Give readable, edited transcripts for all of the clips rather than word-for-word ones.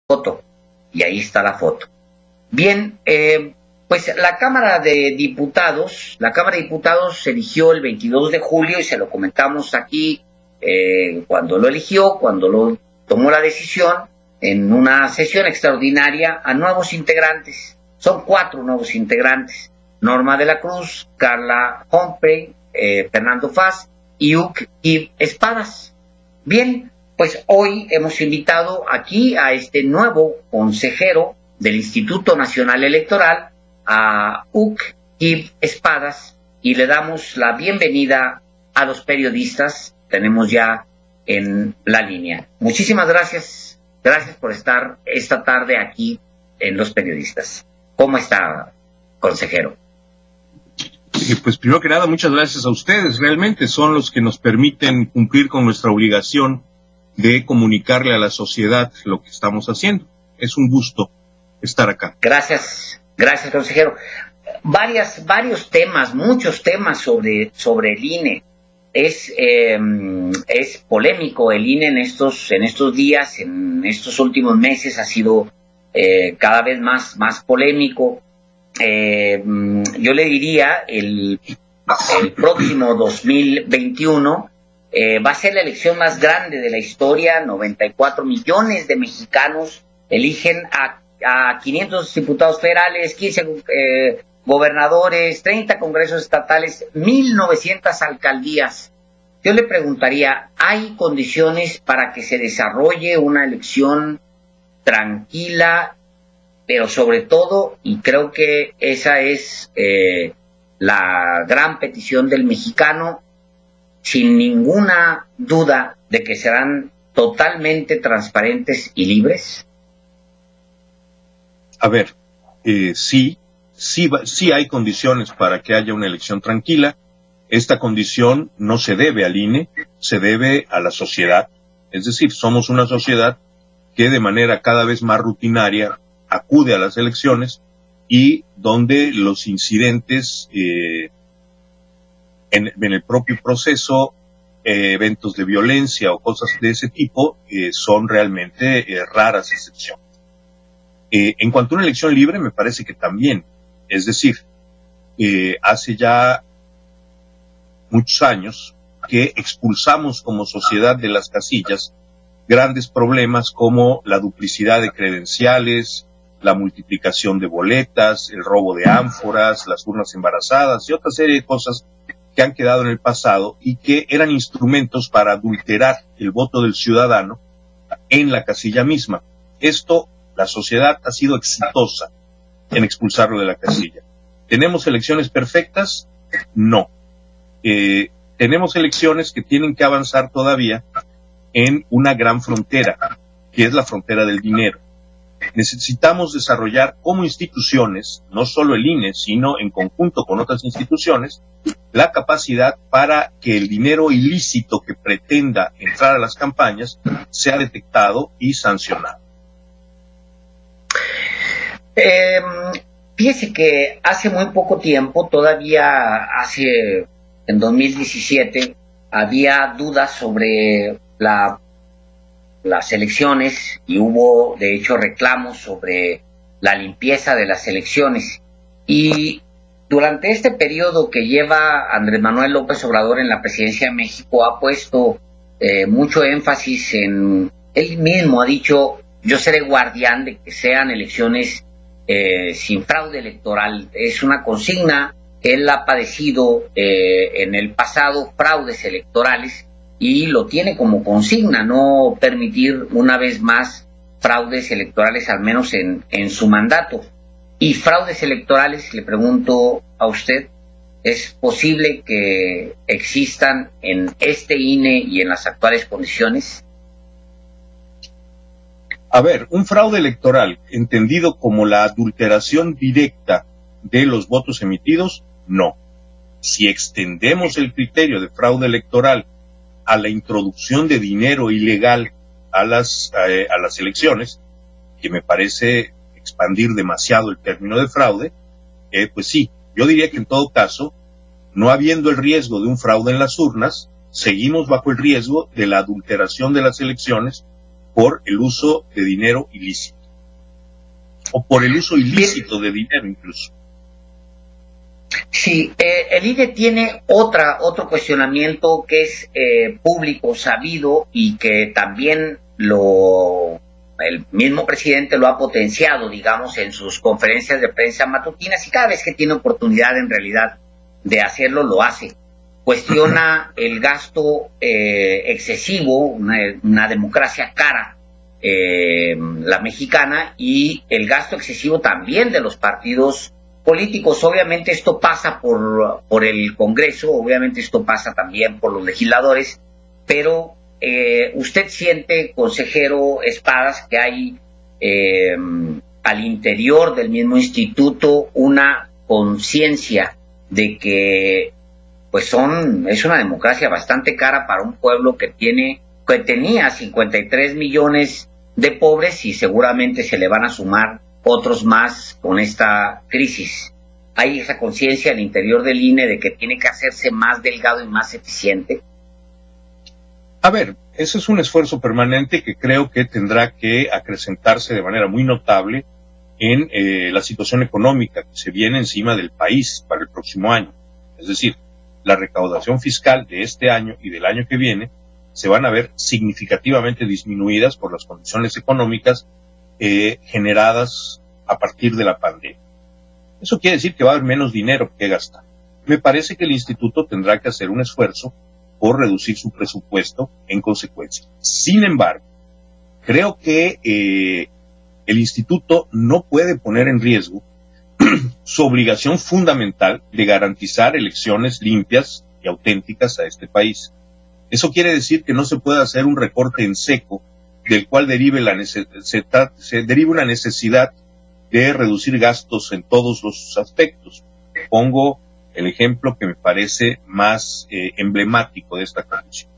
foto, y ahí está la foto. Bien, pues la Cámara de Diputados se eligió el 22 de julio y se lo comentamos aquí cuando lo eligió, cuando lo tomó la decisión, en una sesión extraordinaria a nuevos integrantes. Son 4 nuevos integrantes: Norma de la Cruz, Carla Humphrey, Fernando Faz y Hugh Espadas. Bien, pues hoy hemos invitado aquí a este nuevo consejero del Instituto Nacional Electoral, a Hugh Espadas, y le damos la bienvenida a los periodistas. Tenemos ya en la línea. Muchísimas gracias. Gracias por estar esta tarde aquí en Los Periodistas. ¿Cómo está, consejero? Pues primero que nada, muchas gracias a ustedes. Realmente son los que nos permiten cumplir con nuestra obligación de comunicarle a la sociedad lo que estamos haciendo. Es un gusto estar acá. Gracias, consejero. Varios temas, muchos temas sobre el INE. Es polémico el INE en estos días, en estos últimos meses ha sido cada vez más polémico. Yo le diría, el próximo 2021 va a ser la elección más grande de la historia. 94 millones de mexicanos eligen a 500 diputados federales, 15 gobernadores, 30 congresos estatales, 1,900 alcaldías. Yo le preguntaría, ¿hay condiciones para que se desarrolle una elección tranquila, pero sobre todo, y creo que esa es la gran petición del mexicano, sin ninguna duda de que serán totalmente transparentes y libres? A ver, sí hay condiciones para que haya una elección tranquila. Esta condición no se debe al INE, se debe a la sociedad. Es decir, somos una sociedad que de manera cada vez más rutinaria acude a las elecciones y donde los incidentes en el propio proceso, eventos de violencia o cosas de ese tipo, son realmente raras excepciones. En cuanto a una elección libre, me parece que también. Es decir, hace ya muchos años que expulsamos como sociedad de las casillas grandes problemas como la duplicidad de credenciales, la multiplicación de boletas, el robo de ánforas, las urnas embarazadas y otra serie de cosas que han quedado en el pasado y que eran instrumentos para adulterar el voto del ciudadano en la casilla misma. Esto, la sociedad ha sido exitosa en expulsarlo de la casilla. ¿Tenemos elecciones perfectas? No. Tenemos elecciones que tienen que avanzar todavía en una gran frontera, que es la frontera del dinero. Necesitamos desarrollar como instituciones, no solo el INE, sino en conjunto con otras instituciones, la capacidad para que el dinero ilícito que pretenda entrar a las campañas sea detectado y sancionado. Fíjese que hace muy poco tiempo, en 2017, había dudas sobre las elecciones y hubo, de hecho, reclamos sobre la limpieza de las elecciones. Y durante este periodo que lleva Andrés Manuel López Obrador en la presidencia de México, ha puesto mucho énfasis en, él mismo ha dicho, yo seré guardián de que sean elecciones sin fraude electoral. Es una consigna. Él ha padecido en el pasado fraudes electorales y lo tiene como consigna, no permitir una vez más fraudes electorales, al menos en su mandato. Y fraudes electorales, le pregunto a usted, ¿es posible que existan en este INE y en las actuales condiciones? A ver, un fraude electoral, entendido como la adulteración directa de los votos emitidos, no. Si extendemos el criterio de fraude electoral a la introducción de dinero ilegal a las elecciones, que me parece expandir demasiado el término de fraude, pues sí, yo diría que en todo caso, no habiendo el riesgo de un fraude en las urnas, seguimos bajo el riesgo de la adulteración de las elecciones por el uso de dinero ilícito, o por el uso ilícito de dinero incluso. Sí, el INE tiene otro cuestionamiento que es público, sabido, y que también el mismo presidente lo ha potenciado, digamos, en sus conferencias de prensa matutinas, y cada vez que tiene oportunidad en realidad de hacerlo, lo hace. Cuestiona el gasto excesivo, una democracia cara, la mexicana, y el gasto excesivo también de los partidos políticos. Obviamente esto pasa por el Congreso, obviamente esto pasa también por los legisladores, pero usted siente, consejero Espadas, que hay al interior del mismo instituto una conciencia de que pues es una democracia bastante cara para un pueblo que tenía 53 millones de pobres, y seguramente se le van a sumar otros más con esta crisis. ¿Hay esa conciencia al interior del INE de que tiene que hacerse más delgado y más eficiente? A ver, ese es un esfuerzo permanente que creo que tendrá que acrecentarse de manera muy notable en la situación económica que se viene encima del país para el próximo año. Es decir, la recaudación fiscal de este año y del año que viene se van a ver significativamente disminuidas por las condiciones económicas generadas a partir de la pandemia. Eso quiere decir que va a haber menos dinero que gastar. Me parece que el instituto tendrá que hacer un esfuerzo por reducir su presupuesto en consecuencia. Sin embargo, creo que el instituto no puede poner en riesgo su obligación fundamental de garantizar elecciones limpias y auténticas a este país. Eso quiere decir que no se puede hacer un recorte en seco del cual derive una necesidad de reducir gastos en todos los aspectos. Pongo el ejemplo que me parece más emblemático de esta condición.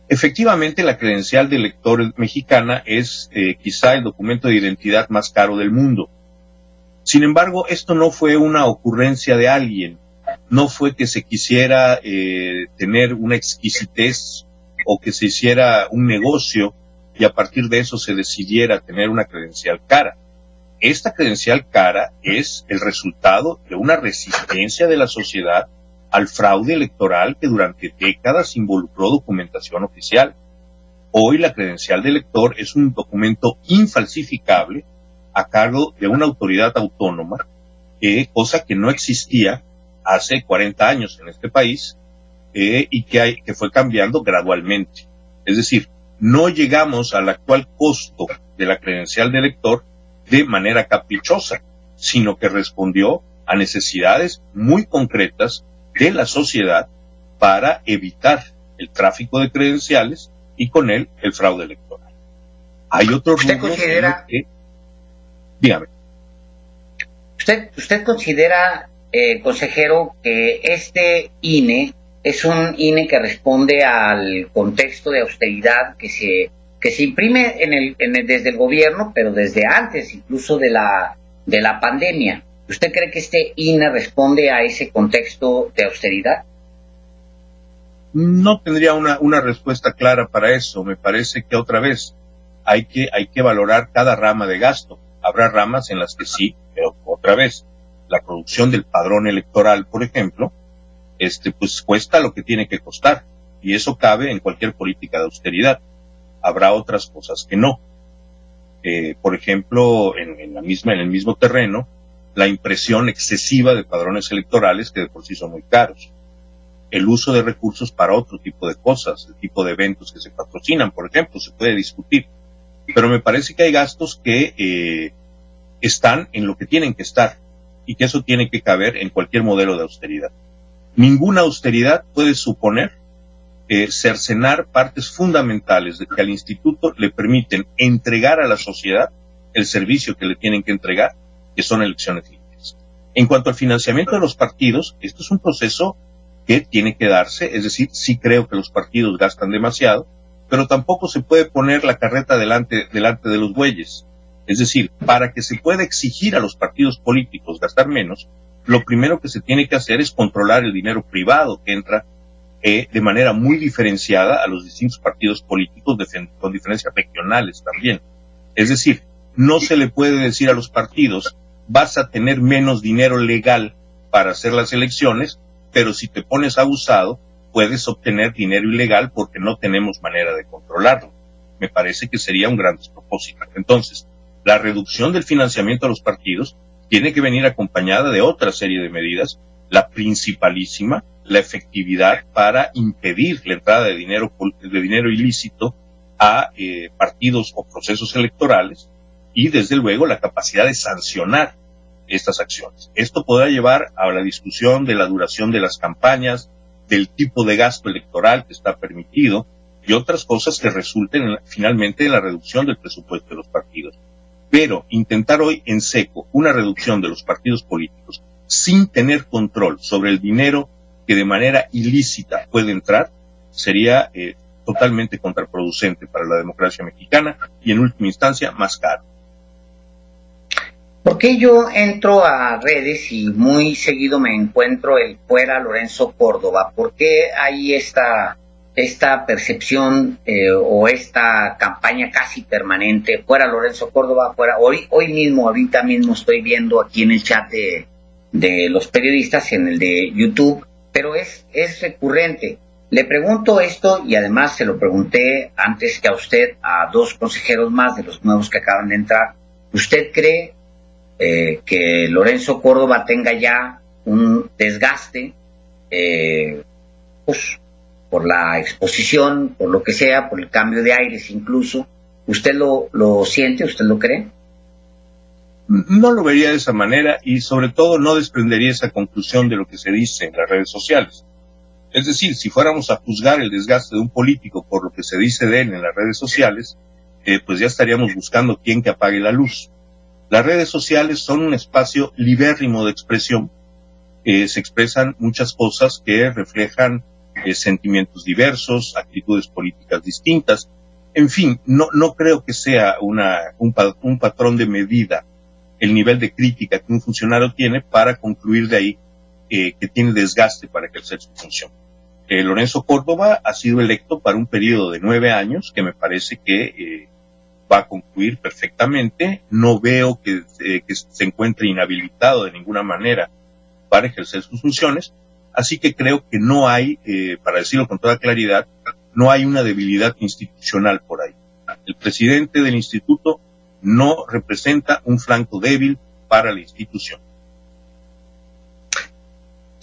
Efectivamente, la credencial de elector mexicana es quizá el documento de identidad más caro del mundo. Sin embargo, esto no fue una ocurrencia de alguien, no fue que se quisiera tener una exquisitez o que se hiciera un negocio y a partir de eso se decidiera tener una credencial cara. Esta credencial cara es el resultado de una resistencia de la sociedad al fraude electoral que durante décadas involucró documentación oficial. Hoy la credencial de elector es un documento infalsificable a cargo de una autoridad autónoma, cosa que no existía hace 40 años en este país y que fue cambiando gradualmente. Es decir, no llegamos al actual costo de la credencial de elector de manera caprichosa, sino que respondió a necesidades muy concretas de la sociedad para evitar el tráfico de credenciales y con él el fraude electoral. Hay otros rubros que... Dígame. ¿Usted considera, consejero, que este INE es un INE que responde al contexto de austeridad que se imprime desde el gobierno, pero desde antes incluso de la pandemia? ¿Usted cree que este INE responde a ese contexto de austeridad? No tendría una respuesta clara para eso. Me parece que otra vez hay que valorar cada rama de gasto. Habrá ramas en las que sí, pero otra vez, la producción del padrón electoral, por ejemplo, pues cuesta lo que tiene que costar, y eso cabe en cualquier política de austeridad. Habrá otras cosas que no. Por ejemplo, en el mismo terreno, la impresión excesiva de padrones electorales que de por sí son muy caros. El uso de recursos para otro tipo de cosas, el tipo de eventos que se patrocinan, por ejemplo, se puede discutir. Pero me parece que hay gastos que están en lo que tienen que estar y que eso tiene que caber en cualquier modelo de austeridad. Ninguna austeridad puede suponer cercenar partes fundamentales de que al instituto le permiten entregar a la sociedad el servicio que le tienen que entregar, que son elecciones limpias. En cuanto al financiamiento de los partidos, esto es un proceso que tiene que darse, es decir, sí creo que los partidos gastan demasiado, pero tampoco se puede poner la carreta delante de los bueyes. Es decir, para que se pueda exigir a los partidos políticos gastar menos, lo primero que se tiene que hacer es controlar el dinero privado que entra de manera muy diferenciada a los distintos partidos políticos, con diferencias regionales también. Es decir, no se le puede decir a los partidos, vas a tener menos dinero legal para hacer las elecciones, pero si te pones abusado, puedes obtener dinero ilegal porque no tenemos manera de controlarlo. Me parece que sería un gran despropósito. Entonces, la reducción del financiamiento a los partidos tiene que venir acompañada de otra serie de medidas, la principalísima, la efectividad para impedir la entrada de dinero ilícito a partidos o procesos electorales y, desde luego, la capacidad de sancionar estas acciones. Esto podrá llevar a la discusión de la duración de las campañas, del tipo de gasto electoral que está permitido y otras cosas que resulten finalmente en la reducción del presupuesto de los partidos. Pero intentar hoy en seco una reducción de los partidos políticos sin tener control sobre el dinero que de manera ilícita puede entrar sería totalmente contraproducente para la democracia mexicana y, en última instancia, más caro. ¿Por qué yo entro a redes y muy seguido me encuentro el fuera Lorenzo Córdoba? ¿Por qué hay esta percepción o esta campaña casi permanente? Fuera Lorenzo Córdoba, fuera. Ahorita mismo estoy viendo aquí en el chat de los periodistas, en el de YouTube, pero es recurrente. Le pregunto esto y además se lo pregunté antes que a usted, a dos consejeros más de los nuevos que acaban de entrar. ¿Usted cree que Lorenzo Córdoba tenga ya un desgaste pues, por la exposición, por lo que sea, por el cambio de aires incluso? ¿Usted lo siente? ¿Usted lo cree? No lo vería de esa manera y sobre todo no desprendería esa conclusión de lo que se dice en las redes sociales. Es decir, si fuéramos a juzgar el desgaste de un político por lo que se dice de él en las redes sociales, pues ya estaríamos buscando quién que apague la luz. Las redes sociales son un espacio libérrimo de expresión. Se expresan muchas cosas que reflejan sentimientos diversos, actitudes políticas distintas. En fin, no creo que sea un patrón de medida el nivel de crítica que un funcionario tiene para concluir de ahí que tiene desgaste para ejercer su función. Lorenzo Córdoba ha sido electo para un periodo de 9 años, que me parece que va a concluir perfectamente. No veo que se encuentre inhabilitado de ninguna manera para ejercer sus funciones, así que creo que no hay, para decirlo con toda claridad, no hay una debilidad institucional por ahí. El presidente del instituto no representa un flanco débil para la institución.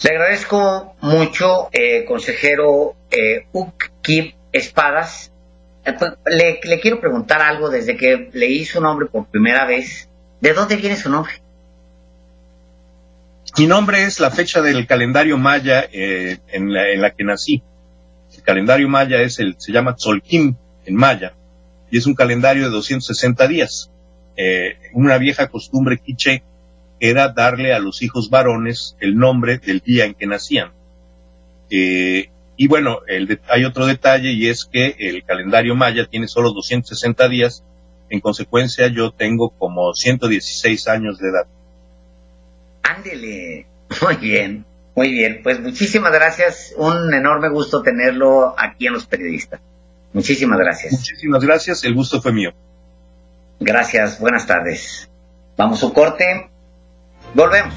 Le agradezco mucho, consejero Uc-Kib Espadas. Le quiero preguntar algo desde que leí su nombre por primera vez. ¿De dónde viene su nombre? Mi nombre es la fecha del calendario maya en la que nací. El calendario maya se llama Tzolkin en maya y es un calendario de 260 días. Una vieja costumbre quiché era darle a los hijos varones el nombre del día en que nacían. Y bueno, hay otro detalle y es que el calendario maya tiene solo 260 días, en consecuencia yo tengo como 116 años de edad. Ándele, muy bien, pues muchísimas gracias, un enorme gusto tenerlo aquí en Los Periodistas. Muchísimas gracias. Muchísimas gracias, el gusto fue mío. Gracias, buenas tardes. Vamos a un corte, volvemos.